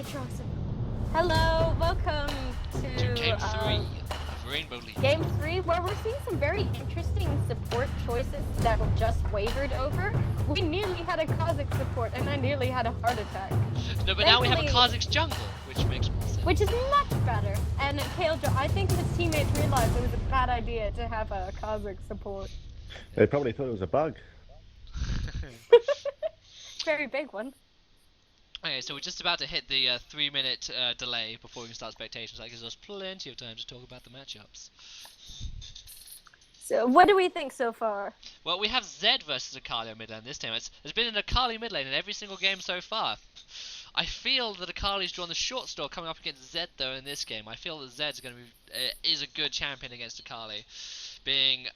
Aatrox. Hello, welcome to Game 3 of Rainbow League. Game 3, where we're seeing some very interesting support choices that were just wavered over. We nearly had a Kha'Zix support, and I nearly had a heart attack. No, but now we have a Kha'Zix jungle, which makes more sense. Which is much better. And I think his teammates realized it was a bad idea to have a Kha'Zix support. They probably thought it was a bug. Very big one. Okay, so we're just about to hit the 3-minute delay before we can start spectations. That gives us plenty of time to talk about the matchups. So, what do we think so far? Well, we have Zed versus Akali on mid lane this time. There's been an Akali mid lane in every single game so far. I feel that Akali's drawn the short straw coming up against Zed though in this game. I feel that Zed's going to be is a good champion against Akali, being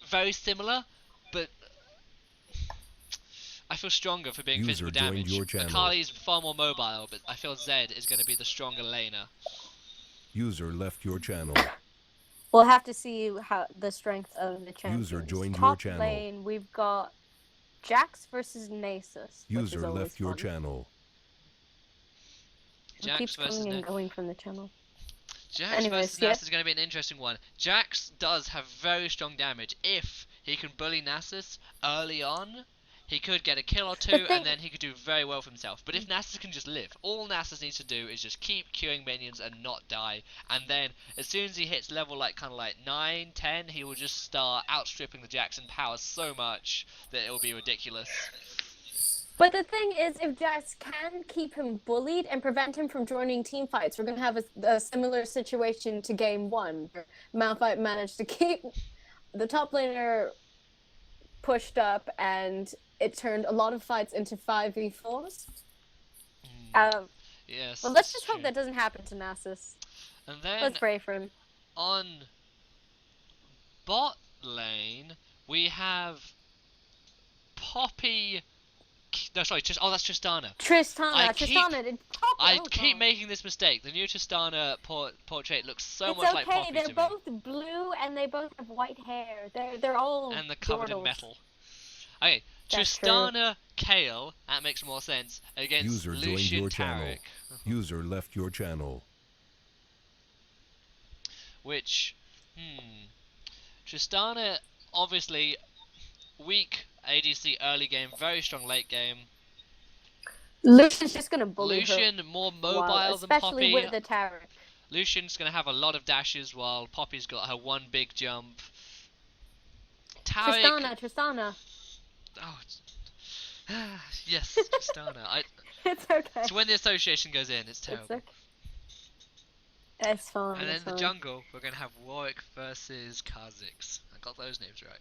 very similar, but I feel stronger for being physical damage. Akali is far more mobile, but I feel Zed is going to be the stronger laner. User left your channel. We'll have to see how the strength of the champions. User joined Top your channel. lane, we've got Jax versus Nasus. User left your channel. It keeps coming and going from the channel. Jax versus Nasus is going to be an interesting one. Jax does have very strong damage. If he can bully Nasus early on, he could get a kill or two, and then he could do very well for himself. But if Nasus can just live, all Nasus needs to do is just keep queuing minions and not die. And then, as soon as he hits level kind of like 9, 10, he will just start outstripping the Jax in power so much that it will be ridiculous. But the thing is, if Jax can keep him bullied and prevent him from joining team fights, we're going to have a similar situation to game 1, where Malphite managed to keep the top laner pushed up, and it turned a lot of fights into 5v4s. Yes. Well, let's just hope that doesn't happen to Nasus. And then let's pray for him. On bot lane, we have Poppy. No, sorry, that's Tristana. Tristana. I keep making this mistake. The new Tristana portrait looks so much like Poppy to me. They're both blue and they both have white hair. They're all and they're covered in metal. Okay, that's Tristana Kale. That makes more sense against User Lucian joined your Taric. channel. User left your channel. Which, Tristana obviously weak ADC early game, very strong late game. Lucian's just gonna bully Lucian her more mobile than Poppy. Especially with the Taric. Lucian's gonna have a lot of dashes while Poppy's got her one big jump. Taric. Tristana. Oh, yes, Tristana. It's okay. It's when the association goes in. It's terrible. It's okay. It's fine. And then the jungle, we're gonna have Warwick versus Kha'Zix. I got those names right.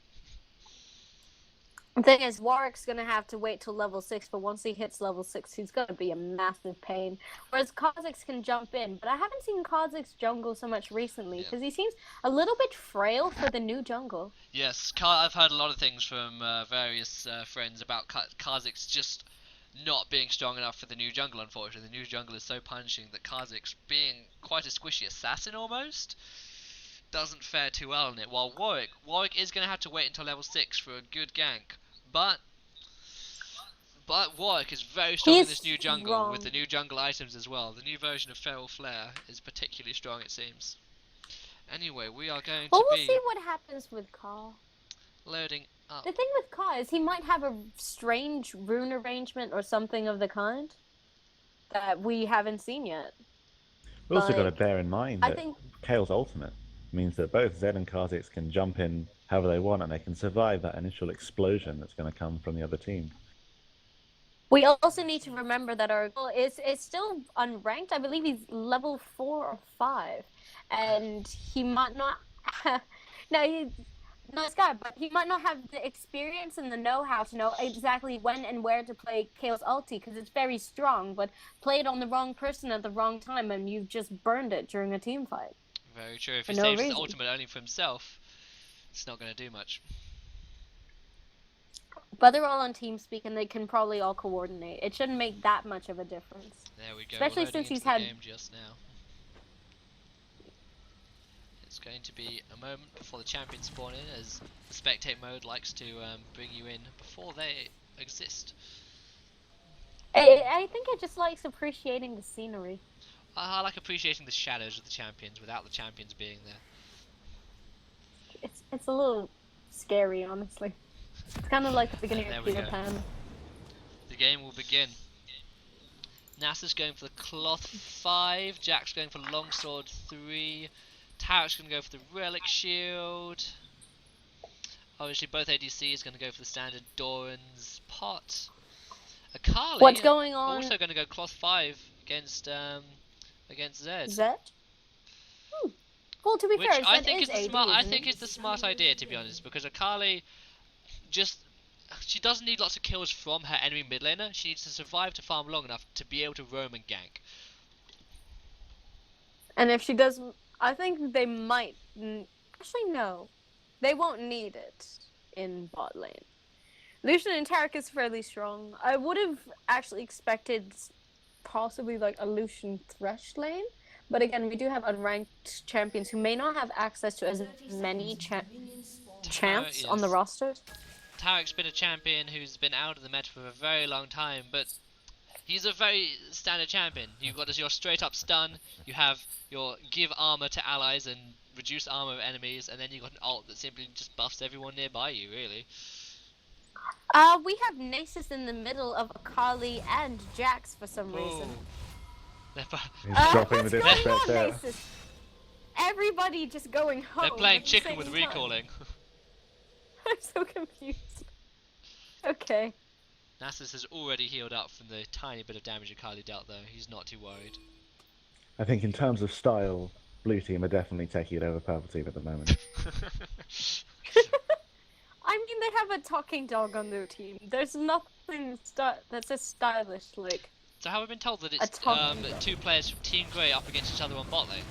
The thing is, Warwick's going to have to wait till level 6, but once he hits level 6, he's going to be a massive pain. Whereas Kha'Zix can jump in, but I haven't seen Kha'Zix jungle so much recently, because he seems a little bit frail for the new jungle. Yes, I've heard a lot of things from various friends about Kha'Zix just not being strong enough for the new jungle, unfortunately. The new jungle is so punishing that Kha'Zix, being quite a squishy assassin almost, doesn't fare too well in it. While Warwick is going to have to wait until level 6 for a good gank. But Warwick is very strong in this new jungle, with the new jungle items as well. The new version of Feral Flare is particularly strong, it seems. Anyway, we are going to we'll see what happens with Ka. Loading up. The thing with Ka is he might have a strange rune arrangement or something of the kind that we haven't seen yet. We've also got to bear in mind that Kale's ultimate means that both Zed and Kha'Zix can jump in however they want, and they can survive that initial explosion that's going to come from the other team. We also need to remember that our goal is still unranked. I believe he's level 4 or 5, and he might not. He's nice guy, but he might not have the experience and the know-how to know exactly when and where to play Kale's ulti, because it's very strong. But play it on the wrong person at the wrong time, and you've just burned it during a team fight. Very true. If he saves his ultimate only for himself, it's not going to do much. But they're all on TeamSpeak, and they can probably all coordinate. It shouldn't make that much of a difference. There we go. Especially since he's had game just now. It's going to be a moment before the champions spawn in, as the spectate mode likes to bring you in before they exist. I think it just likes appreciating the scenery. I like appreciating the shadows of the champions without the champions being there. It's a little scary, honestly. It's kind of like the beginning of Peter Pan. The game will begin. NASA's going for the cloth 5, Jack's going for longsword 3, Tarek's going to go for the relic shield. Obviously both ADCs going to go for the standard Doran's pot. Akali What's going on? Also going to go cloth 5 against Zed. Zed? Well, to be fair, I think it's the smart idea, to be honest, because Akali she doesn't need lots of kills from her enemy mid laner. She needs to survive to farm long enough to be able to roam and gank. And if she does, I think they might. Actually, no, they won't need it in bot lane. Lucian and Tarek is fairly strong. I would have actually expected possibly like a Lucian Thresh lane. But again, we do have unranked champions who may not have access to as many champs on the rosters. Tarek's been a champion who's been out of the meta for a very long time, but he's a very standard champion. You've got your straight up stun, you have your give armor to allies and reduce armor of enemies, and then you've got an ult that simply just buffs everyone nearby you, really. We have Nasus in the middle of Akali and Jax for some reason. He's dropping the disrespect there. Nasus? Everybody just going home. They're playing chicken with recalling. I'm so confused. Okay. Nasus has already healed up from the tiny bit of damage Akali dealt, though. He's not too worried. I think in terms of style, blue team are definitely taking it over purple team at the moment. I mean, they have a talking dog on their team. There's nothing that's as stylish like. So have we been told that it's 2 players from Team Grey up against each other on bot lane?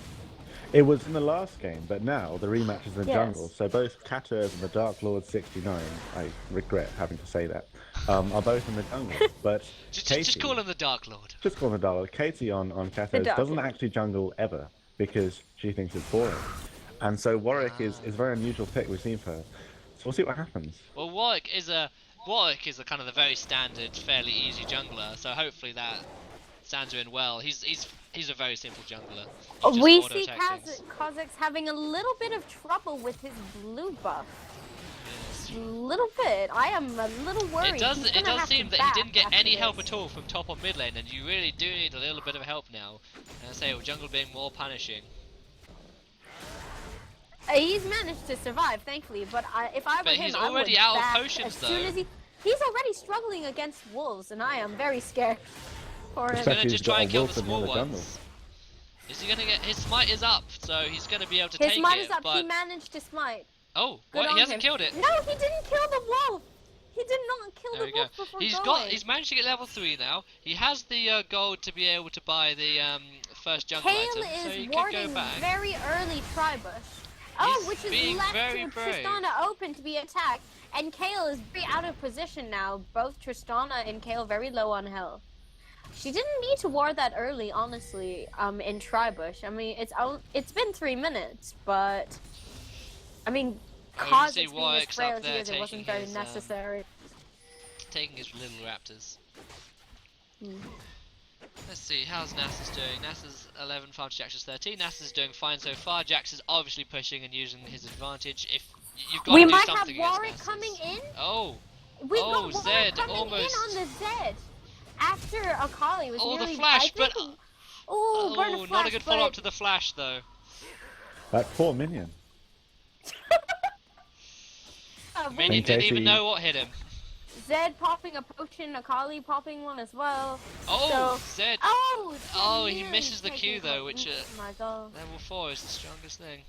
It was in the last game, but now the rematch is in the jungle. So both Katters and the Dark Lord 69, I regret having to say that, are both in the jungle. But just call him the Dark Lord. Just call him the Dark Lord. Katie on Katters doesn't actually jungle ever because she thinks it's boring. And so Warwick is a very unusual pick we've seen for her. So we'll see what happens. Well, Warwick is a kind of the very standard, fairly easy jungler. So hopefully that stands her in well. He's a very simple jungler. We see Kha'Zix having a little bit of trouble with his blue buff. Yes. Little bit. I am a little worried. It does seem that he didn't get any help at all from top or mid lane, and you really do need a little bit of help now. And I say, with jungle being more punishing. He's managed to survive, thankfully. But if I were him, he's already out of potions, though. He's already struggling against wolves, and I am very scared. He's gonna just try and kill the small ones. Is he gonna get his smite is up, so he's gonna be able to take it. His smite is up. He managed to smite. Oh, what? He hasn't killed it. No, he didn't kill the wolf. He did not kill the wolf before going. He's managed to get level 3 now. He has the gold to be able to buy the first jungle item, so he can go back. Very early Tribush. Oh, which is left to Tristana open to be attacked, and Kayle is very out of position now. Both Tristana and Kayle very low on health. She didn't need to ward that early, honestly, in Tribush. I mean, it's been 3 minutes, but I mean, Kha'Zix being as frail as he is, it wasn't very necessary. Taking his little raptors. Let's see, how's Nasus doing? Nasus 11 farm to Jax's 13. Nasus is doing fine so far. Jax is obviously pushing and using his advantage. If you've got to do something against Nasus. We might have Warwick coming in. Oh, Zed almost in on the Zed. After Akali was nearly... the flash, but... burn a flash, not a good follow-up to the flash, though. That poor minion. Minion didn't even know what hit him. Zed popping a potion, Akali popping one as well. Oh, so, Zed. Oh, he misses the Q, though, which... my God. Level 4 is the strongest thing.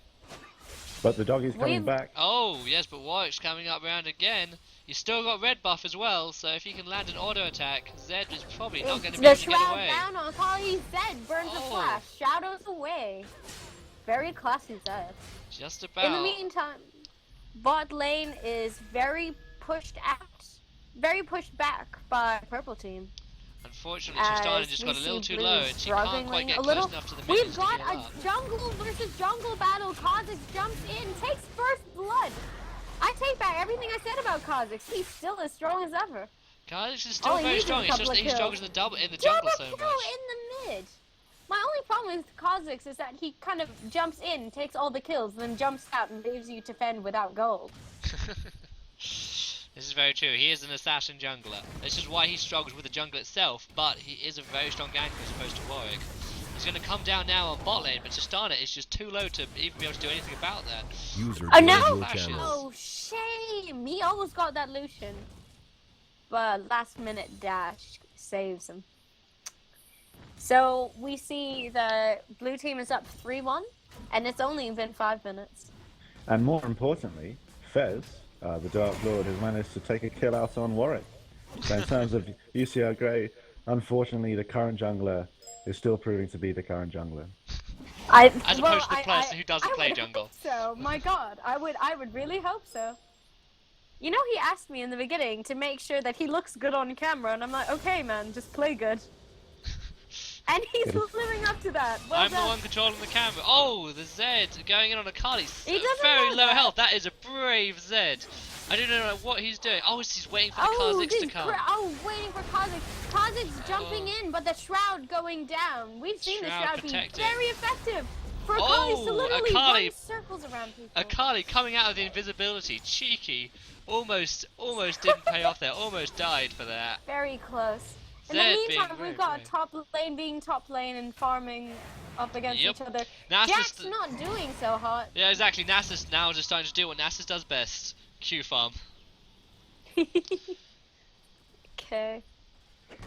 But the dog is coming back. Oh, yes, but Warwick's coming up round again. He's still got red buff as well, so if he can land an auto attack, Zed is probably not going to be able to get away. The shroud down on Akali, Zed burns a flash, shadows away. Very classy Zed. Just about. In the meantime, bot lane is very pushed back by purple team. Unfortunately, Tristana just got a little too low, and she can't quite get close enough to the minions. We've got a jungle versus jungle battle. Kha'Zix jumps in, takes first blood. I take back everything I said about Kha'Zix. He's still as strong as ever. Kha'Zix is still very strong. It's just that he struggles in the jungle so much. Double kill in the mid. My only problem with Kha'Zix is that he kind of jumps in, takes all the kills, then jumps out and leaves you to fend without gold. This is very true. He is an assassin jungler. This is why he struggles with the jungle itself, but he is a very strong ganker as opposed to Warwick. He's going to come down now on bot lane, but Tristana is just too low to even be able to do anything about that. Oh no! Oh shame! He almost got that Lucian. But last minute dash saves him. So we see the blue team is up 3-1, and it's only been 5 minutes. And more importantly, Fez, the Dark Lord, has managed to take a kill out on Warwick. So in terms of UCL Grey, unfortunately the current jungler is still proving to be the current jungler. As opposed to the person who doesn't play jungle. So, my god, I would really hope so. You know, he asked me in the beginning to make sure that he looks good on camera, and I'm like, okay man, just play good. And he's living up to that. Well I'm done. the one controlling the camera. Oh, the Zed going in on a Akali. He doesn't very know low that. health. That is a brave Zed. I don't know what he's doing. Oh, he's waiting for the Kha'Zix to come. Waiting for Kha'Zix. Kha'Zix jumping in, but the Shroud going down. We've seen the Shroud be very effective for Akali to literally run circles around people. Akali coming out of the invisibility. Cheeky. Almost didn't pay off there. Almost died for that. Very close. In the meantime, we've got top lane being top lane and farming up against each other. Jack's not doing so hot. Yeah, exactly. Nasus now just starting to do what Nasus does best. Q farm. Okay.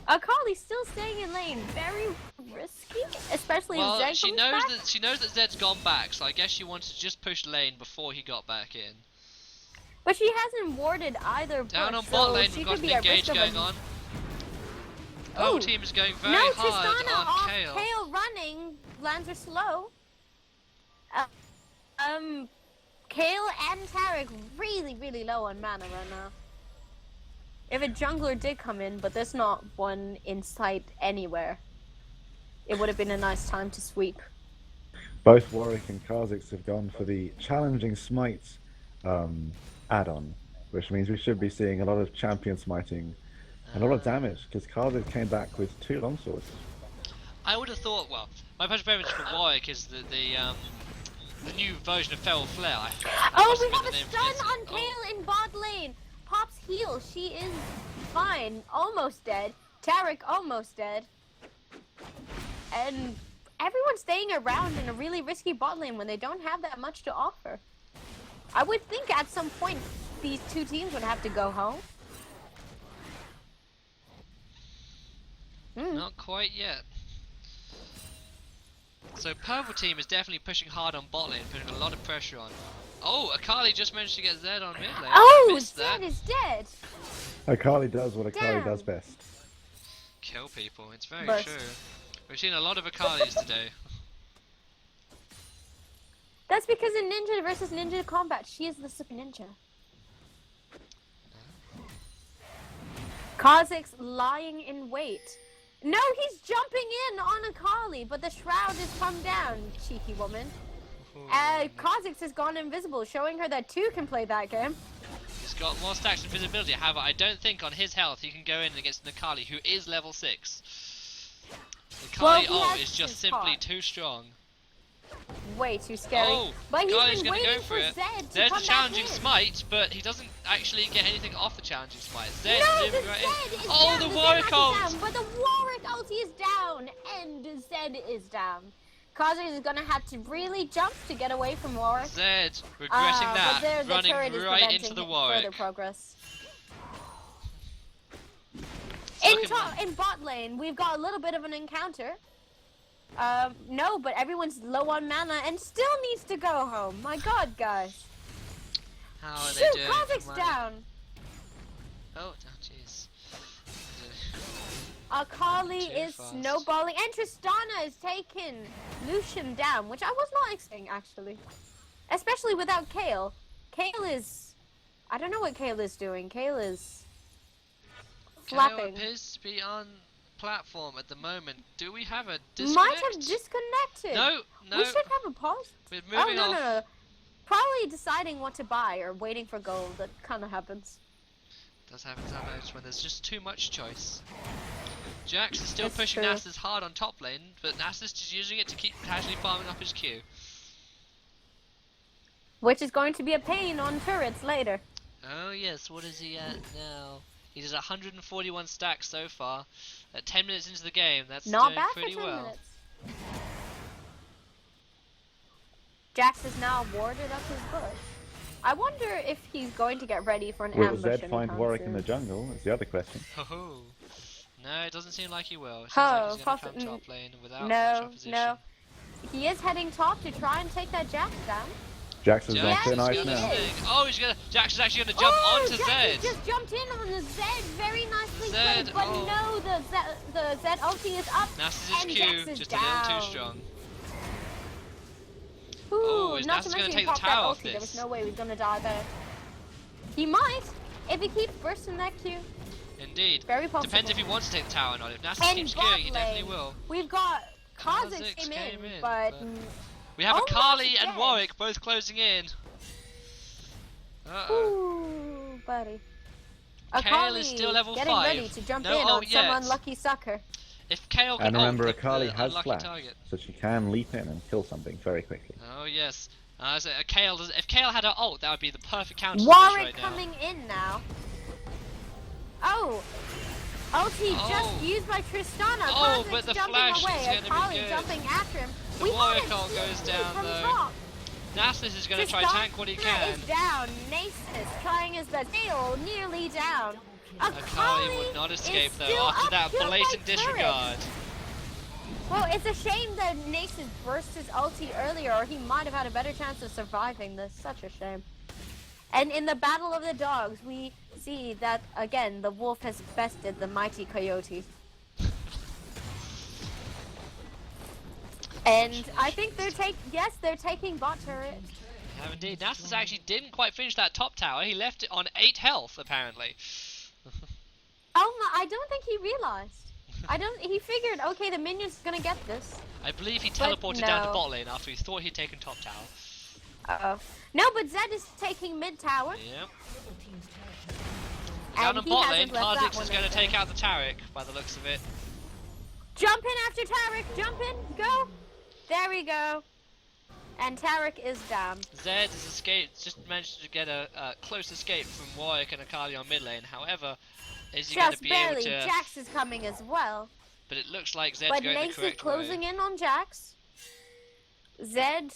Akali's still staying in lane. Very risky, especially if Zed she comes knows back. that she knows that Zed's gone back, so I guess she wanted to just push lane before he got back in. But she hasn't warded either. Down on bot lane, we've got an engage going on. The whole team is going very hard on Kayle. Kayle running, lands are slow. Kayle and Taric really low on mana right now. If a jungler did come in, but there's not one in sight anywhere, it would have been a nice time to sweep. Both Warwick and Kha'Zix have gone for the challenging smite add-on, which means we should be seeing a lot of champion smiting and a lot of damage, because Kha'Zix came back with 2 longswords. I would have thought, well, my personal preference for Warwick is the new version of Feral Flare. Oh, we have a stun on Kayle in bot lane. Pop's heal, she is fine, almost dead. Taric almost dead. And everyone's staying around in a really risky bot lane when they don't have that much to offer. I would think at some point these two teams would have to go home. Not quite yet. So purple team is definitely pushing hard on bot lane, putting a lot of pressure on. Oh, Akali just managed to get Zed on mid lane. Oh, Zed is dead. Akali does what Akali does best. Kill people, it's very true. We've seen a lot of Akalis today. That's because in ninja versus ninja combat, she is the super ninja. Kha'Zix lying in wait. No, he's jumping in on Akali, but the shroud has come down, cheeky woman. Kha'Zix has gone invisible, showing her that 2 can play that game. He's got more stacks of invisibility, however, I don't think on his health he can go in against an Akali, who is level 6. Akali is just simply too strong. Way too scary. Oh, but he's Akali's been going to waiting go for it. Zed to There's come the challenging back in. smite, but he doesn't actually get anything off the challenging smite. Zed No, zooming the right Zed in. is Oh, down. the Warwick ult! Down, but the Warwick ulti is down, and Zed is down. Kha'Zix is gonna have to really jump to get away from Warwick. Zed, regretting that, the running turret is right into the Warwick. Further progress. So In bot lane, we've got a little bit of an encounter. No, but everyone's low on mana and still needs to go home. My god, guys. How are they Shoot, doing? Kha'Zix down. Oh, jeez. Akali is snowballing, and Tristana is taking Lucian down, which I was not expecting, actually. Especially without Kayle. Kayle is... I don't know what Kayle is doing. Kayle is... flapping. Kayle appears to be on platform at the moment. Do we have a disconnect? Might have disconnected. No. We should have a pause. We're moving off. No. Probably deciding what to buy or waiting for gold. That kind of happens. Does happen sometimes when there's just too much choice. Jax is still That's pushing true. Nasus hard on top lane, but Nasus is using it to keep casually farming up his Q. Which is going to be a pain on turrets later. Oh yes, what is he at now? He does 141 stacks so far. At 10 minutes into the game, that's Not doing bad for pretty 10 well. minutes. Jax has now warded up his bush. I wonder if he's going to get ready for an Will ambush. Zed anytime find Warwick in soon. the jungle? That's the other question. Oh, no, it doesn't seem like he will. It seems Oh, like he's going to come top lane without much No, opposition. no. He is heading top to try and take that Jax down. Jax is on Jax thin is ice gonna now. sting. Oh, Jax is actually going to jump onto Jax Zed. has just jumped in on the Zed. Very nicely Zed, played, but oh. no, the Zed ulti is up. Nasus' and Q Jax is just down. a little too strong. Ooh, Oh, is not Nasus to gonna mention take he the popped that tower off ulti. There was this? no way he was going to die there. He might, if he keeps bursting that Q. Indeed. Very possible. Depends if he wants to take the tower or not. If Nasus And keeps bot queuing, he definitely lane, will. We've got Kha'Zix Kha'Zix came came in, in, but but- We have almost Akali and dead. Warwick both closing in. Uh-oh. Ooh, buddy. Kale Akali is still level getting 5. ready to jump No in ult on some yet. unlucky sucker. If Kale can And remember, ult Akali the has unlucky flash, target. so she can leap in and kill something very quickly. Oh yes. So if Kale had her ult, that would be the perfect counter to Warwick right now. coming in now. Oh, ulti Oh. just used by Tristana. Oh, Kha'Zix but the jumping flash is away. gonna be Akali good. jumping after him. The We Warwick had a ult goes steal down, from though. top. Nasus is going to try Tristana tank what he can. is down. Nasus trying his best. Still nearly down. Akali would not escape is though still after up that killed by blatant turrets. disregard. Well, it's a shame that Nasus burst his ulti earlier, or he might have had a better chance of surviving this. Such a shame. And in the Battle of the Dogs, we see that, again, the wolf has bested the mighty coyote. And I think they're taking bot turret. Yeah, indeed. Nasus actually didn't quite finish that top tower. He left it on 8 health, apparently. Oh my, I don't think he realized. He figured, okay, the minion's gonna get this. I believe he But teleported down to no. bot lane after he thought he'd taken top tower. Uh-oh. No, but Zed is taking mid tower. Yep. And Down on he bot lane, hasn't left that Kha'Zix one is going to open. take out the Taric, by the looks of it. Jump in after Taric, jump in, go. There we go. And Taric is down. Zed has escaped, just managed to get a close escape from Warwick and Akali on mid lane. However, is he going to Just be barely. able to... Jax is coming as well. But it looks like Zed's But going the Nace is correct closing way. in on Jax. Zed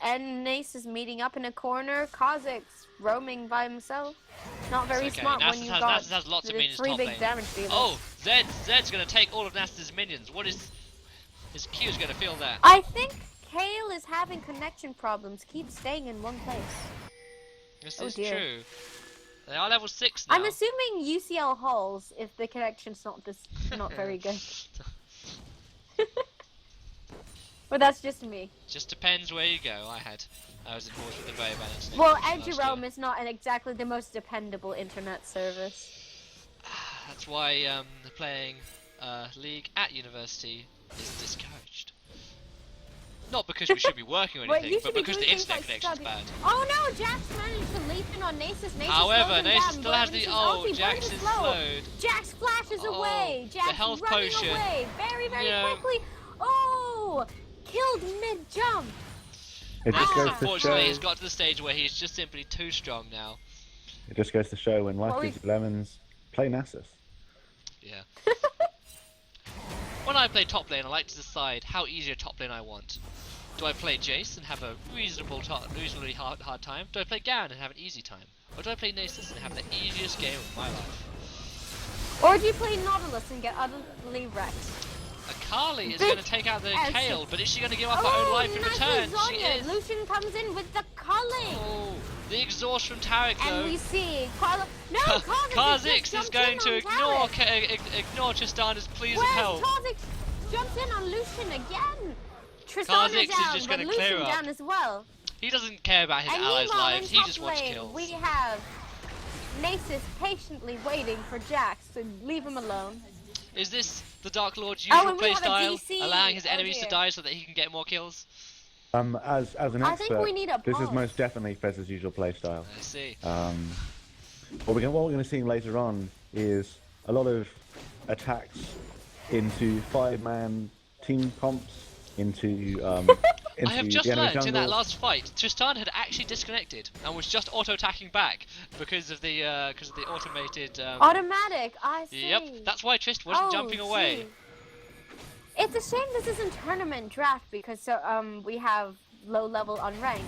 and Nace is meeting up in a corner. Kha'Zix roaming by himself. Not very okay. smart when Nasus you has- got Nasus has lots of the minions 3 top big lane. damage dealers. Oh, Zed's going to take all of Nasus' minions. What is... His Q is going to feel that. I think Kale is having connection problems. Keep staying in one place. This Oh is dear. true. They are level 6 now. I'm assuming UCL halls if the connection's not very good. But that's just me. Just depends where you go. I was in halls with a very bad internet. Well, connection and last Jerome year. is not exactly the most dependable internet service. That's why playing League at university is discouraged. Not because we should be working or But anything, you but should be because the doing things internet like connection's study. bad. Oh no, Jax managed to leap in on Nasus. Nasus However, slowed him Nasus down, still has burns the his ult. ulti, Jax burns is his slow. slowed. Jax flashes Oh, away. the Jax health running potion. away very, very Yeah. quickly. Oh, killed mid jump. It just Ah. goes to Unfortunately, he's show. got to the stage where he's just simply too strong now. It just goes to show when life Well, gives you lemons, play Nasus. Yeah. When I play top lane, I like to decide how easy a top lane I want. Do I play Jace and have a reasonably hard time? Do I play Garen and have an easy time? Or do I play Nasus and have the easiest game of my life? Or do you play Nautilus and get utterly wrecked? Akali is Big going to take out the ass. Kale, but is she going to give up her own life in nice return? She lasagna. is. Lucian comes in with the culling. Oh, the exhaust from Taric And though. we see No, Kha'Zix Kha'Zix is going to ignore Taric. ignore Tristana's pleas of Whereas help. Kha'Zix jumps in on Lucian again. Kha'Zix Tristana is down, just but gonna clear Lucian up. down as well. He doesn't care about his And allies' meanwhile, lives. in He top just wants lane, kills. we have Nasus patiently waiting for Jax to leave him alone. Is this the Dark Lord's Oh, usual and we have a playstyle, DC. allowing his Oh, enemies to dear. die so that he can get more kills? As an I think expert, we need a this is pause. most definitely Fez's usual playstyle. I see. what we're going to see later on is a lot of attacks into 5-man team comps, into I have into just the enemy learned in that jungle. last fight, Tristan had actually disconnected and was just auto-attacking back because of the automated. Automatic. I see. Yep, that's why Trist wasn't jumping away. Gee. It's a shame this isn't tournament draft because we have low-level unranked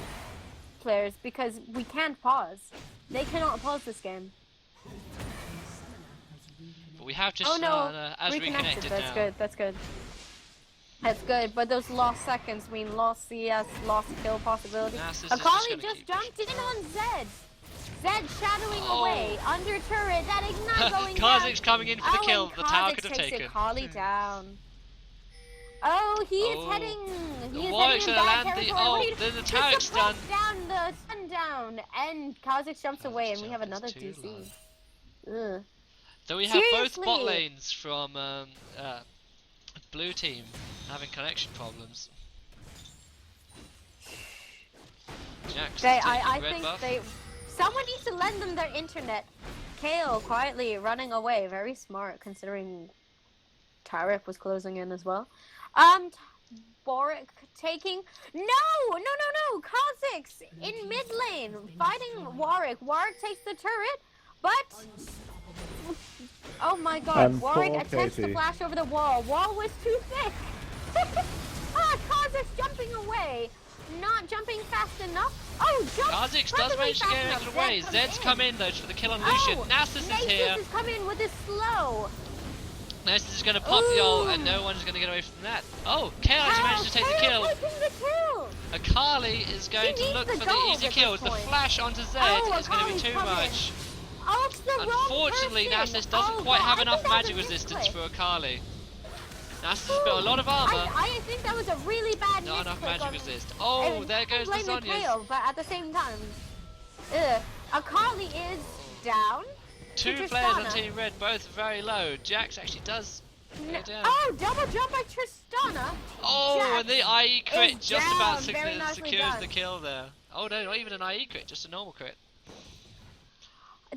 players because we can't pause. They cannot pause this game. But we have just Oh no, as reconnected That's now. good. That's good. That's good. But those lost seconds mean lost CS, lost kill possibility. Akali just jumped in on Zed. Zed shadowing away under turret. That ignite going down. Kha'Zix coming in for the kill. The tower could have taken. Akali down. Oh, he is heading. He is Warwick's heading in gonna bad land the. territory. Oh, then the turret's done. Down the sun down, and Kha'Zix jumps away, and we have another DC. Ugh. So we have both Seriously? bot lanes from blue team having connection problems. Jax I red think buff. someone needs to lend them their internet. Kale quietly running away, very smart considering Tariq was closing in as well. Boric taking no, Kha'Zix in mid lane fighting Warwick. Warwick takes the turret, but oh my god, And Warwick poor attempts to Katie. flash over the wall. Wall was too thick. Kha'Zix jumping away. Not jumping fast enough. Oh, jump! Kha'Zix does manage to get it away. Zed's come in though for the kill on Lucian. Nasus is here. Nasus is coming with his slow. Nasus is going to pop the ult and no one's going to get away from that. Oh, Kale actually managed to take the kill. Taking the kill. Akali is going to needs look the for the gold easy at this kills. The point. flash onto Zed Oh, is going to be Akali's too coming. much. Oh, it's the Unfortunately, wrong person. Nasus doesn't Oh, quite God, have I enough think that was magic a resistance misclick. for Akali. Nasus has got a lot of armor. I think that was a really bad Not enough misclick magic on- resist. Oh, there goes the blame the Zhonya's. Kale, but at the same time, Akali is down. Two to players on Tristana. Team Red, both very low. Jax actually does go down. Oh, double jump by Tristana. Oh, Jax and the IE crit is just down. about Very nicely secures done. the kill there. Oh no, not even an IE crit, just a normal crit.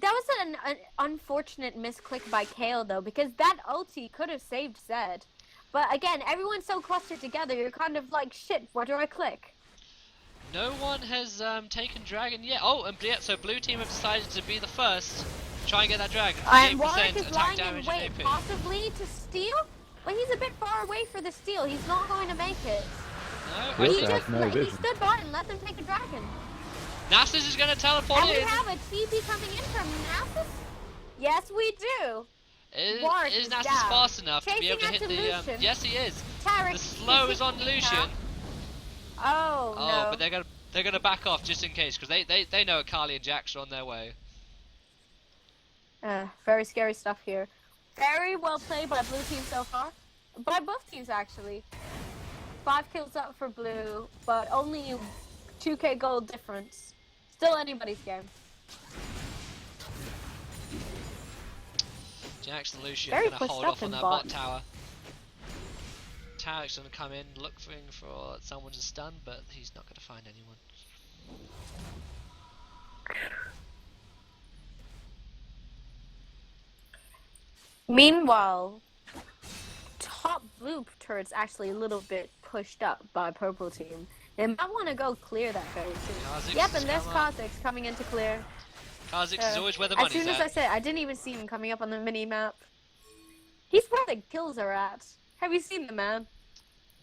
That was an unfortunate misclick by Kale, though, because that ulti could have saved Zed. But again, everyone's so clustered together, you're kind of like, shit, where do I click? No one has taken Dragon yet. Oh, and yeah, so blue team have decided to be the first. Try and get that Dragon. And 58% Warwick is attack lying in damage wait, and AP. possibly to steal? But he's a bit far away for the steal. He's not going to make it. No, He I also think has no he vision. stood by and let them take a dragon. Nasus is going to teleport And we in. have a TP coming in from Nasus? Yes, we do. Warwick Is is Nasus down. fast enough to be able to Chasing hit after the... Lucian. yes, he is. Tariq The slow is on now. Lucian. Oh, Oh, no. but they're gonna back off just in case because they know Akali and Jax are on their way. Very scary stuff here. Very well played by blue team so far. By both teams, actually. 5 kills up for blue, but only 2k gold difference. Still anybody's game. Jax and Lucian Very gonna pushed hold up off on in that bot. bot tower. Tarek's gonna come in looking for someone to stun, but he's not gonna find anyone. Meanwhile, top blue turret's actually a little bit pushed up by purple team. They might want to go clear that very soon. Kha'Zix Yep, has and there's come up. Kha'Zix coming in to clear. Kha'Zix is always where the As money's soon as I at. said, I didn't even see him coming up on the mini map. He's where the kills are at. Have you seen the man?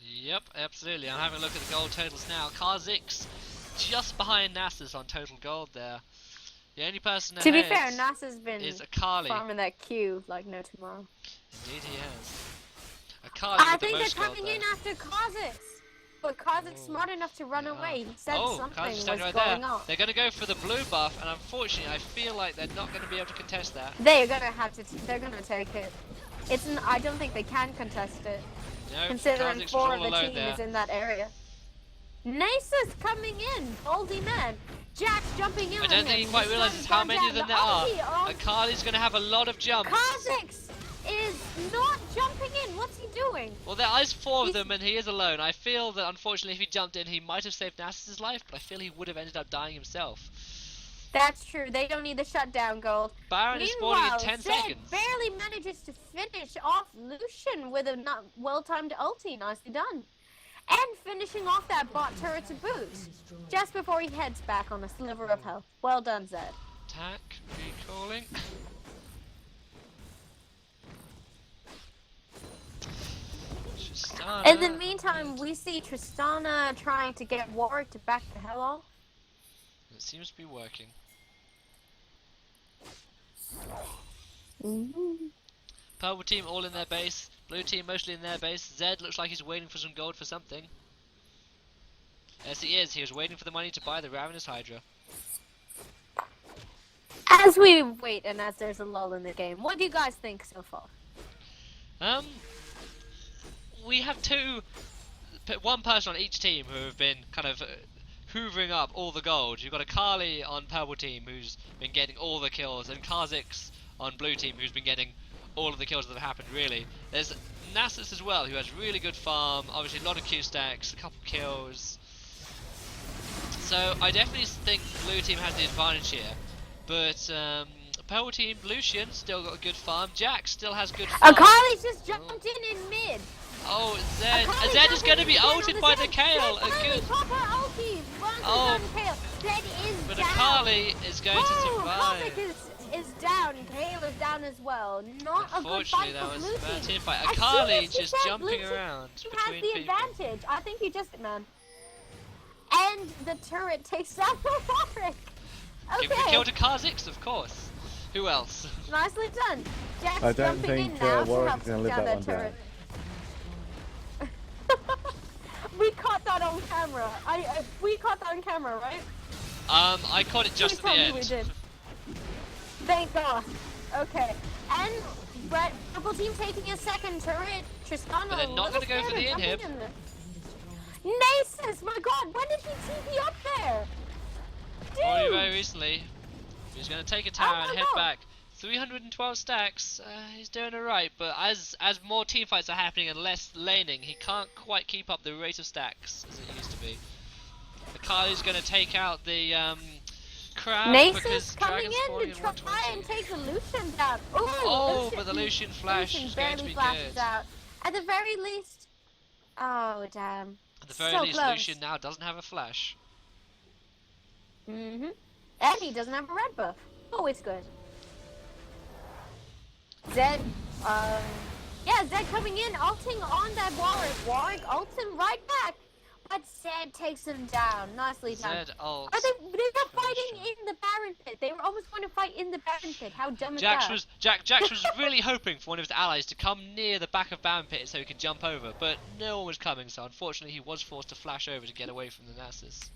Yep, absolutely. I'm having a look at the gold totals now. Kha'Zix just behind Nasus on total gold there. The only person To be ahead fair, NASA's been is Akali. farming that Q like no tomorrow. Indeed he has. Akali I with the think they're most gold coming there. in after Kha'Zix. But Kha'Zix's smart enough to run away. He said Oh, something Kha'Zix was standing right going there. on. They're going to go for the blue buff, and unfortunately, I feel like they're not going to be able to contest that. They're gonna have to. They're gonna take it. I don't think they can contest it, No, considering Kha'Zix was 4 all of the alone team there. is in that area. Nasus coming in, Baldy man. Jax jumping in. I don't think he quite realizes how many of them there are. Oh, Akali's going to have a lot of jumps. Kha'Zix is not jumping in. What's he doing? Well, there is 4 of them, and he is alone. I feel that unfortunately, if he jumped in, he might have saved Nasus' life, but I feel he would have ended up dying himself. That's true. They don't need the shutdown gold. Baron is spawning in Meanwhile, 10 Zed seconds. barely manages to finish off Lucian with a not well-timed ulti. Nicely done. And finishing off that bot turret to boot. Just before he heads back on a sliver of health. Well done, Zed. Attack, recalling. Tristana. In the meantime, we see Tristana trying to get Warwick to back the hell off. It seems to be working. Purple team all in their base. Blue team mostly in their base. Zed looks like he's waiting for some gold for something. Yes, he is. He was waiting for the money to buy the Ravenous Hydra. As we wait and as there's a lull in the game, what do you guys think so far? We have one person on each team who have been kind of hoovering up all the gold. You've got Akali on purple team who's been getting all the kills, and Kha'Zix on blue team who's been getting all of the kills that have happened, really. There's Nasus as well, who has really good farm, obviously a lot of Q stacks, a couple kills. So I definitely think blue team has the advantage here, but purple team, Lucian still got a good farm, Jax still has good farm. Akali's just jumped in mid. Oh, Zed! Zed is going to be ulted by the Kayle. Oh, but Akali is going to survive. Kha'Zix is down. Kayle is down as well. Not a good fight Unfortunately, that for was blue a bad team. team fight. As soon Akali as he just said jumping blue team around has between the people. advantage. I think he just man. And the turret takes down Warwick. Give the Okay, kill to Kha'Zix, of course. Who else? nicely done. Jack's I don't jumping in think now to Warwick help is going to live down that one that down. turret. We caught that on camera. We caught that on camera, right? I caught it just at Please the tell me end. we did. Thank God. Okay. And purple team taking a second turret. Tristana. But they're not going to go for the inhib. Nasus, my God, when did he TP up there? Only Dude. very recently. He's going to take a tower and head no. back. 312 stacks, he's doing alright, but as more teamfights are happening and less laning, he can't quite keep up the rate of stacks as it used to be. Akali's going to take out the crab because Nasus coming Dragon's in spawning to in try 120. and take the Lucian down. Ooh, Oh, Lucian, but the Lucian flash Lucian is going to barely be flashes good. out. At the very least. Oh, damn. At the very So least, close. Lucian now doesn't have a flash. And he doesn't have a red buff. Always good. Zed, yeah, Zed coming in, ulting on that Warwick. Warwick ults him right back, but Zed takes him down. Nicely done. Zed ults. Are they were fighting in the Baron pit. They were almost going to fight in the Baron pit. How dumb is Jax that? was really hoping for one of his allies to come near the back of Baron Pit so he could jump over, but no one was coming, so unfortunately he was forced to flash over to get away from the Nasus.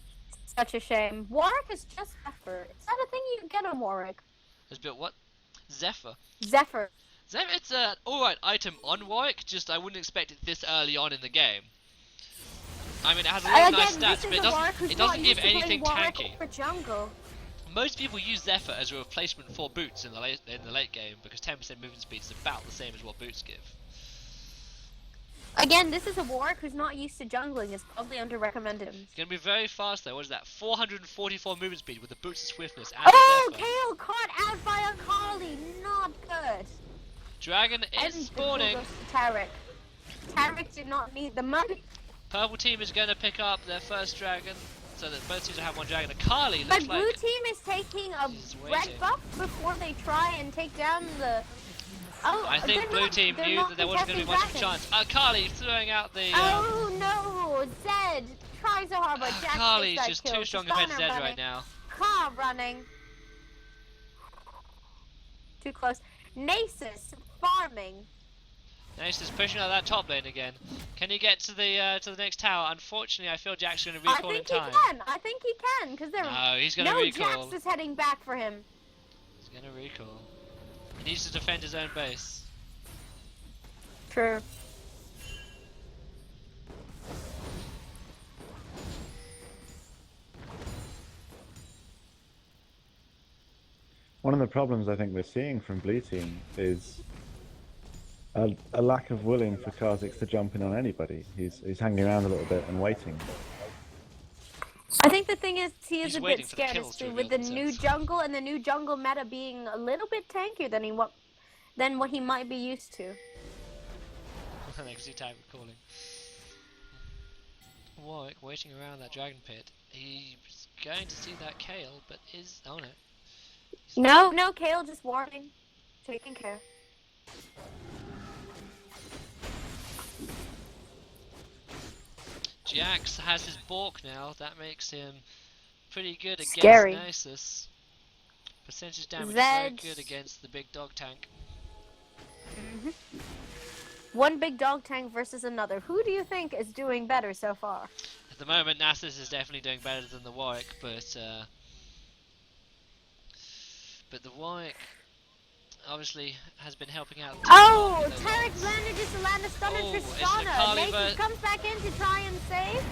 Such a shame. Warwick is just Zephyr. Is that a thing you can get on Warwick? Has built what? Zephyr. Zephyr. Zephyr, it's an alright item on Warwick, just I wouldn't expect it this early on in the game. I mean, it has a lot of nice stats, but it doesn't give anything tanky. For jungle. Most people use Zephyr as a replacement for boots in the late game because 10% movement speed is about the same as what boots give. Again, this is a Warwick who's not used to jungling. It's probably under recommended. It's going to be very fast though. What is that? 444 movement speed with the boots of swiftness and Oh, Zephyr. Kayle caught out by Akali. Not good. Dragon is And spawning. Tarek. Tarek did not need the money. Purple team is going to pick up their first dragon, so that both teams will have one dragon. Akali But looks blue like team is taking a he's red waiting. buff before they try and take down the... Oh, I think blue team knew that there wasn't going to be much of a chance. Akali throwing out the... Oh no, Zed tries so hard, but Jack Akali's gets that just kill. too strong Tristana against Zed running. right now. Ka running. Too close. Nasus farming. Nice is pushing out that top lane again. Can he get to the next tower? Unfortunately, I feel Jack's going to recall in time. I think he can, because they're... No, he's going to No, recall. Jax is heading back for him. He's going to recall. He needs to defend his own base. True. One of the problems I think we're seeing from blue team is a lack of willing for Kha'Zix to jump in on anybody. He's hanging around a little bit and waiting. I think the thing is he is He's a waiting bit for the scared kills to with reveal the new themselves. jungle and the new jungle meta being a little bit tankier than what he might be used to. Next time calling. Warwick waiting around that dragon pit. He's going to see that Kale, but is oh no. No, Kale just warning, taking care. Jax has his Bork now. That makes him pretty good against Scary. Nasus. Percentage damage Zed. very good against the big dog tank. One big dog tank versus another. Who do you think is doing better so far? At the moment, Nasus is definitely doing better than the Warwick, but the Warwick obviously has been helping out. Oh, Tarek manages to land a stun on Tristana. Nasus comes back in to try and save.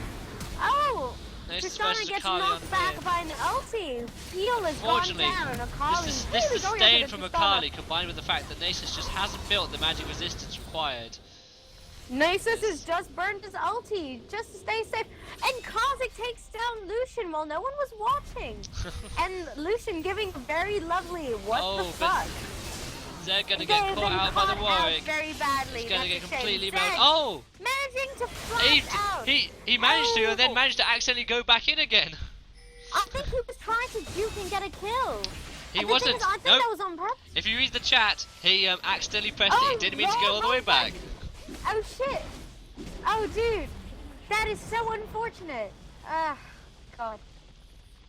Oh, Tristana gets knocked back by an ulti. Peel is gone down. This disdain from Akali combined with the fact that Nasus just hasn't built the magic resistance required. Nasus has just burned his ulti just to stay safe. And Kha'Zix takes down Lucian while no one was watching. And Lucian giving a very lovely what the fuck. Zed gonna get caught out by the Warwick. Very badly. He's gonna get completely melted. Oh! Managing to flash out. He managed to, and then managed to accidentally go back in again. I think he was trying to juke and get a kill. He wasn't. I think that was on purpose. If you read the chat, he accidentally pressed it. He didn't mean to go all the way back. Oh shit. Oh dude. That is so unfortunate. Ah, God.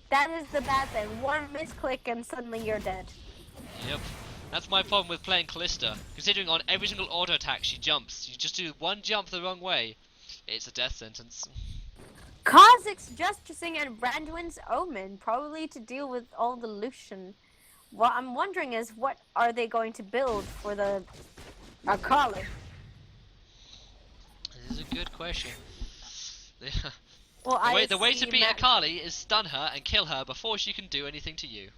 That is the bad thing. One misclick and suddenly you're dead. Yep. That's my problem with playing Callista. Considering on every single auto attack she jumps. You just do one jump the wrong way, it's a death sentence. Kha'Zix Justicing and Randuin's Omen, probably to deal with all the Lucian. What I'm wondering is, what are they going to build for the Akali? This is a good question. Well, the way to beat Akali is stun her and kill her before she can do anything to you.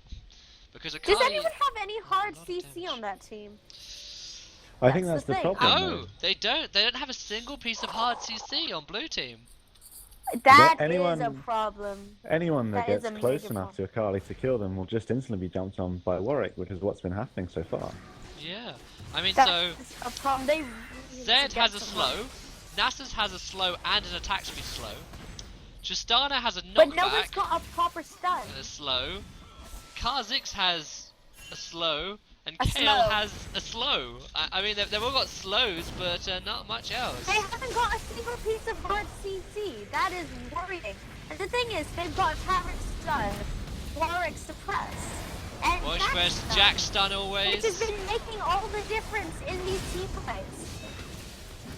Because Akali... Does anyone have any hard CC on that team? I think that's the problem. No, they don't. They don't have a single piece of hard CC on blue team. That is a problem. Anyone that gets close enough to Akali to kill them will just instantly be jumped on by Warwick, which is what's been happening so far. Yeah, I mean, that's a problem. They Zed has a slow, Nasus has a slow and an attack speed slow. Tristana has a knockback. But no one's got a proper stun. A slow. Kha'Zix has a slow, and Kale has a slow. I mean, they've all got slows, but not much else. They haven't got a single piece of hard CC. That is worrying. And the thing is, they've got Tarek stun, Warwick suppress, and Jack stun always. which has been making all the difference in these team fights.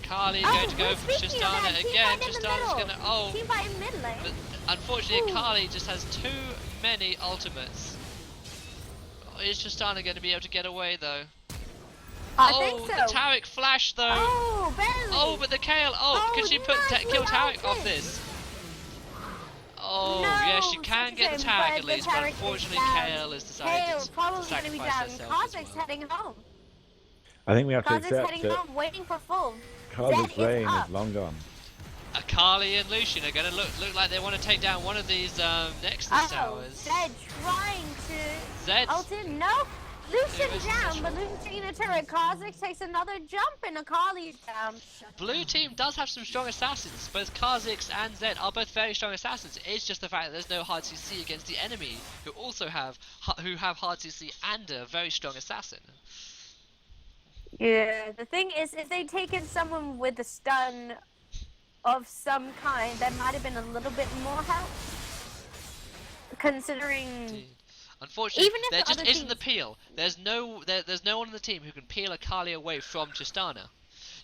Kali going to go for Tristana again. Tristana's going to team fight in mid lane. But unfortunately, Kali just has too many ultimates. Is Tristana going to be able to get away though? I think so. The Tarek flash though. Oh, barely. Oh, but the Kale. Can she kill Tarek off this? Oh, no, yeah, she can get the Tarek at least, but unfortunately, Kale has decided to sacrifice herself. Kha'Zix heading home. I think we have to accept heading home, waiting for full. Kha'Zix's reign is long gone. Akali and Lucian are going to look like they want to take down one of these Nexus towers. Zed trying to ult in. No, Lucian down, but Lucian a turret. Kha'Zix takes another jump and Akali's down. Blue team does have some strong assassins. Both Kha'Zix and Zed are both very strong assassins. It's just the fact that there's no hard CC against the enemy, who also have hard CC and a very strong assassin. Yeah, the thing is, if they'd taken someone with a stun of some kind, that might have been a little bit more help. Considering, indeed. Unfortunately, even if there just isn't teams... the peel. There's no one on the team who can peel Akali away from Tristana.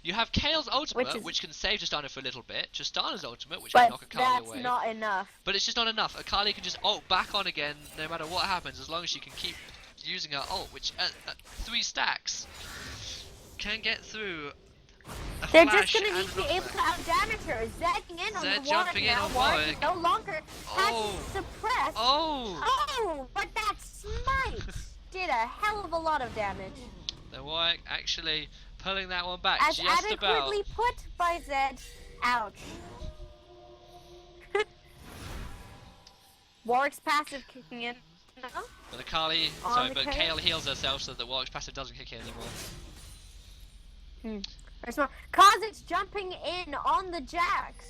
You have Kale's ultimate, which can save Tristana for a little bit. Tristana's ultimate, which can knock Akali away. But that's not enough. But it's just not enough. Akali can just ult back on again, no matter what happens, as long as she can keep using her ult, which at 3 stacks can get through. They're just going to need to be able to out-damage her. Zedding in on the jumping in on Warwick. No longer has to suppress. Oh, but that smite did a hell of a lot of damage. The Warwick actually pulling that one back as just about. Adequately put by Zed. Ouch. Warwick's passive kicking in. No? But Akali, On sorry, the but Kayle? Kayle heals herself so that Warwick's passive doesn't kick in anymore. Very smart. Kha'Zix jumping in on the Jax.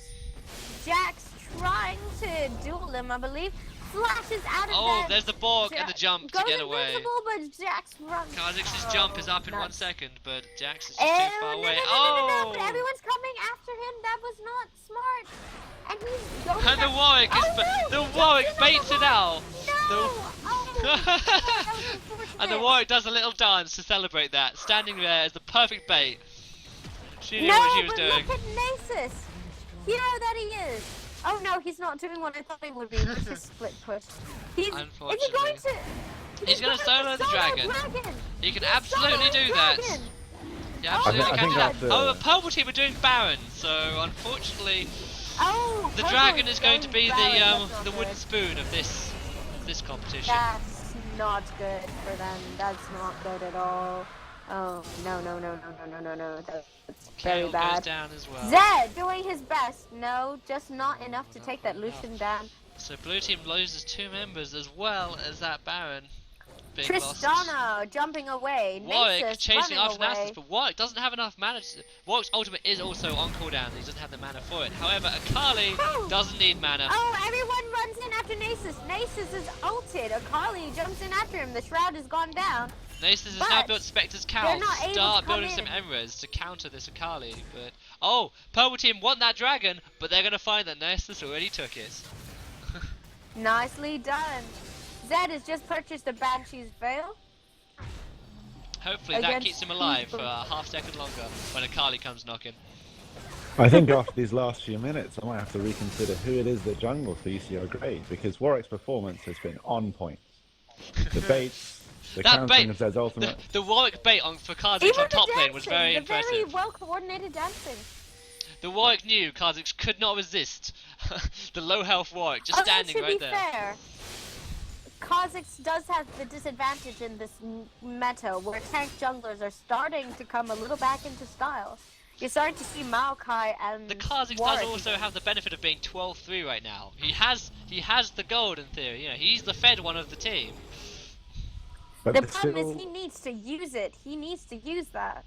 Jax trying to duel him, I believe. Flashes out of Oh, that. there's the Borg and the jump to Goes get away. invincible, but Jax runs. Kha'Zix's jump is up in 1 second, but Jax is just Oh, too far away. no, but everyone's coming after him. That was not smart. And he's going And the back. Warwick is the Warwick baits it out. No! And the Warwick does a little dance to celebrate that, standing there as the perfect bait. She knew what she was doing. Look at Nasus. Hero that he is. Oh no, he's not doing what I thought he would be. It's a split push. Is he going to? He's going to solo the dragon. He can absolutely do that. He absolutely I can think do that. after- Oh, the purple team are doing Baron, so unfortunately, the Purple dragon is is going to be Baron. That's not the good. wooden spoon of this competition. That's not good for them. That's not good at all. Oh no. That's very Kayle goes bad. down as well. Zed doing his best. No, just not enough to take that Lucian down. So blue team loses 2 members as well as that Baron. Big losses. Tristana jumping away. Warwick Nasus chasing running after away. Nasus, but Warwick doesn't have enough mana. Warwick's ultimate is also on cooldown. He doesn't have the mana for it. However, Akali doesn't need mana. Oh, everyone runs in after Nasus. Nasus is ulted. Akali jumps in after him. The shroud has gone down. Nasus has now built Spectre's Cowl not to able start to come building some in. Emrys to counter this Akali. But oh, purple team want that dragon, but they're gonna find that Nasus already took it. Nicely done. Zed has just purchased a Banshee's Veil. Hopefully that Against keeps him alive for people. a half second longer when Akali comes knocking. I think after these last few minutes, I might have to reconsider who it is that jungles for UCL Grade, because Warwick's performance has been on point. The baits, the That countering bait, of Zed's ultimate. the Warwick bait on for Kha'Zix Even on top the lane was very dancing, the impressive. very well coordinated dancing. The Warwick knew Kha'Zix could not resist the low health Warwick just standing right there. To be fair, Kha'Zix does have the disadvantage in this meta where tank junglers are starting to come a little back into style. You're starting to see Maokai and The Kha'Zix Warwick. does also have the benefit of being 12-3 right now. He has the gold in theory. You know, he's the fed one of the team. But The there's problem still, is he needs to use it. He needs to use that.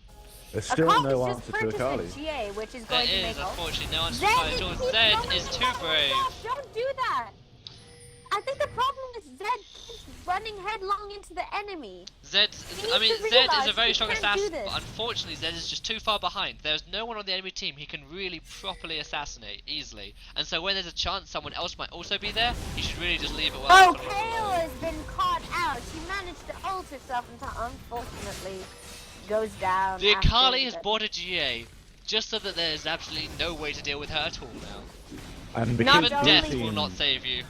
there's still Akali's no just answer to purchased Akali. a GA, which is There going to is, make all. unfortunately, no answer Zed, to Akali. keep Zed going is with too that brave. stuff. Don't do that. I think the problem is Zed keeps running headlong into the enemy. Zed is a realize very he strong can't do assassin, this. but unfortunately Zed is just too far behind. There's no one on the enemy team he can really properly assassinate easily. And so when there's a chance someone else might also be there, he should really just leave it well. Oh, Kayle has been caught out. She managed to ult herself and unfortunately goes down. The after Akali has the- bought a GA just so that there is absolutely no way to deal with her at all now. And Not because Even only- death will not save you.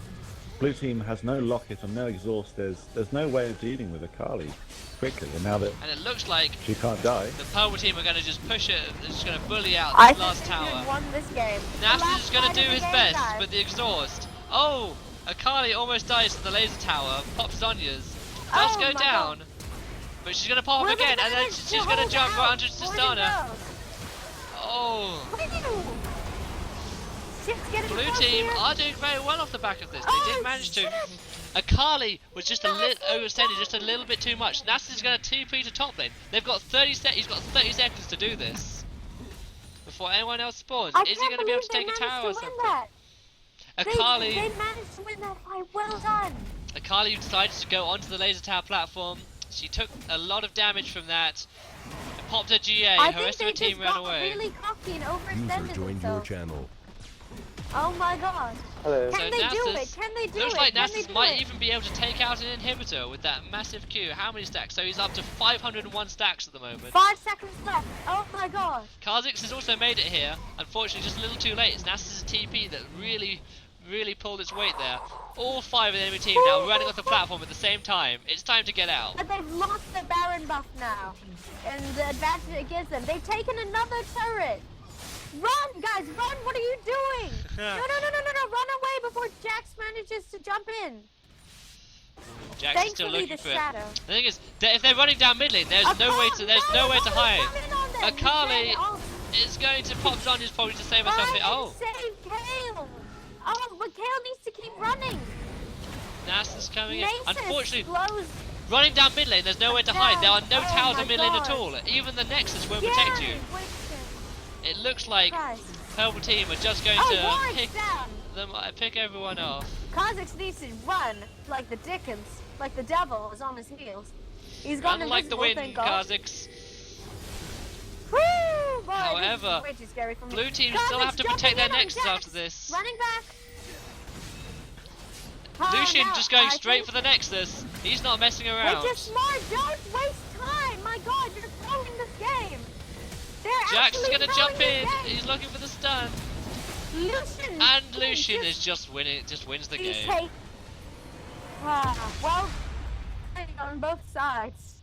Blue team has no locket and no exhaust, there's no way of dealing with Akali quickly, and now that And it looks like she can't die. the purple team are going to just push it, they're just going to bully out I this last think tower. he won this game. The Nasus last is going to fight do of the his game, best guys. with the exhaust. Oh, Akali almost dies to the laser tower, pops Zonya's. Does Oh go my down, God. but she's going to pop Will him again, the and then damage she's going to hold jump out? right onto Where'd it Tristana. go? Oh, Shit's getting blue close team here. are doing very well off the back of this. They Oh, did manage to. shit. Akali was just a little Nasus. overextended, just a little bit too much. Nasus is going to TP to top lane. They've got 30 He's got 30 seconds to do this before anyone else spawns. I Is he can't going to be able to believe take they a tower or managed to something? win that. Akali. They managed to win that fight. Well done. Akali decided to go onto the laser tower platform. She took a lot of damage from that. And popped her GA. I Her rest of think her they team just ran got away. really cocky and User overextended joined your themselves. channel. Oh my god. Hello. Can they do Nasus- it? Can they do Looks it? like Can they Nasus do might it? even be able to take out an inhibitor with that massive Q. How many stacks? So he's up to 501 stacks at the moment. 5 seconds left. Oh my god. Kha'Zix has also made it here. Unfortunately, just a little too late. It's Nasus' TP that really pulled its weight there. All 5 of the enemy team now running off the platform at the same time. It's time to get out. But they've lost the Baron buff now. And the advantage it gives them. They've taken another turret. Run, guys, run! What are you doing? No, run away before Jax manages to jump in. Jax is still Thankfully, looking the for it. shadow. The thing is, if they're running down mid lane, there's nowhere to hide. Akali is going to pop Zonya's probably to save herself here. Oh, Save Kayle! Oh, but Kayle needs to keep running. Nasus coming in. Nasus Unfortunately, blows. running down mid lane, there's nowhere to hide. There are no Oh towers my in mid lane at God. all. Even the Nexus won't protect you. It looks like Christ. Purple Team are just going Oh, to Warwick's down. pick everyone off. Kha'Zix needs to run like the Dickens, like the devil is on his heels. He's gone Run like the invisible, wind, thank God. Kha'Zix. Woo! Boy, However, this is way too scary for me. Blue team Kha'Zix still have to protect their jumping in on Nexus Jax. after this. Running back. Oh, Lucian no, just going I straight think for the Nexus. He's not messing around. Which is smart. Don't waste time. My God, you're throwing this game. They're Jax is actually going to throwing jump this in. game. He's looking for the stun. Lucian. And Lucian is just winning. Just wins the game. Well, on both sides.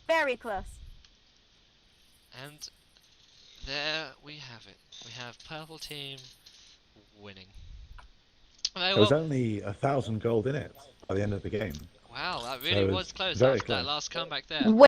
Very close. And there we have it. We have Purple Team winning. There was only 1,000 gold in it by the end of the game. Wow, that So really it was close very after that close. last comeback there.